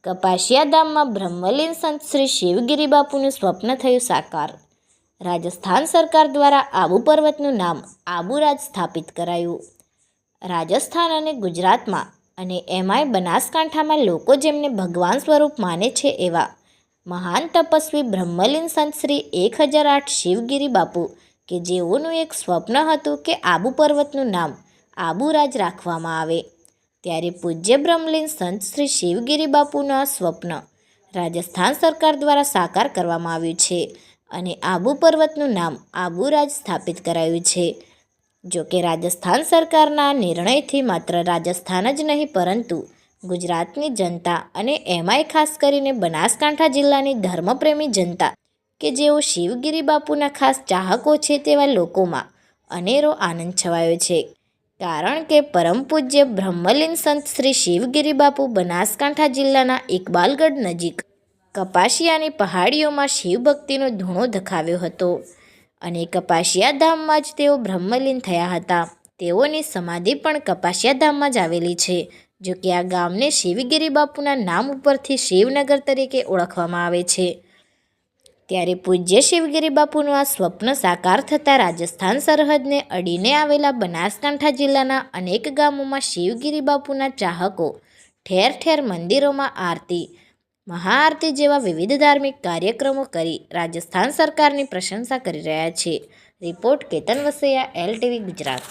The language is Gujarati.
કપાસિયા ધામમાં બ્રહ્મલીન સંત શ્રી શિવગિરી બાપુનું સ્વપ્ન થયું સાકાર। રાજસ્થાન સરકાર દ્વારા આબુ પર્વતનું નામ આબુરાજ સ્થાપિત કરાયું। રાજસ્થાન અને ગુજરાતમાં અને એમાંય બનાસકાંઠામાં લોકો જેમને ભગવાન સ્વરૂપ માને છે એવા મહાન તપસ્વી બ્રહ્મલીન સંત શ્રી 1008 શિવગિરી બાપુ કે જેઓનું એક સ્વપ્ન હતું કે આબુ પર્વતનું નામ આબુરાજ રાખવામાં આવે, ત્યારે પૂજ્ય બ્રહ્મલીન સંત શ્રી શિવગિરી બાપુનું આ સ્વપ્ન રાજસ્થાન સરકાર દ્વારા સાકાર કરવામાં આવ્યું છે અને આબુ પર્વતનું નામ આબુરાજ સ્થાપિત કરાયું છે। જો કે રાજસ્થાન સરકારના નિર્ણયથી માત્ર રાજસ્થાન જ નહીં પરંતુ ગુજરાતની જનતા અને એમાંય ખાસ કરીને બનાસકાંઠા જિલ્લાની ધર્મપ્રેમી જનતા કે જેઓ શિવગિરી બાપુના ખાસ ચાહકો છે તેવા લોકોમાં અનેરો આનંદ છવાયો છે। કારણ કે પરમ પૂજ્ય બ્રહ્મલીન સંત શ્રી શિવગિરી બાપુ બનાસકાંઠા જિલ્લાના ઇકબાલગઢ નજીક કપાસિયાની પહાડીઓમાં શિવભક્તિનો ધૂણો ધખાવ્યો હતો અને કપાસિયા ધામમાં જ તેઓ બ્રહ્મલીન થયા હતા। તેઓની સમાધિ પણ કપાસિયા ધામમાં જ આવેલી છે। જો કે આ ગામને શિવગિરી બાપુના નામ ઉપરથી શિવનગર તરીકે ઓળખવામાં આવે છે। ત્યારે પૂજ્ય શિવગિરી બાપુનું આ સ્વપ્ન સાકાર થતાં રાજસ્થાન સરહદને અડીને આવેલા બનાસકાંઠા જિલ્લાના અનેક ગામોમાં શિવગિરી બાપુના ચાહકો ઠેર ઠેર મંદિરોમાં આરતી, મહાઆરતી જેવા વિવિધ ધાર્મિક કાર્યક્રમો કરી રાજસ્થાન સરકારની પ્રશંસા કરી રહ્યા છે। Report Ketan Vasaiya, LTV Gujarat.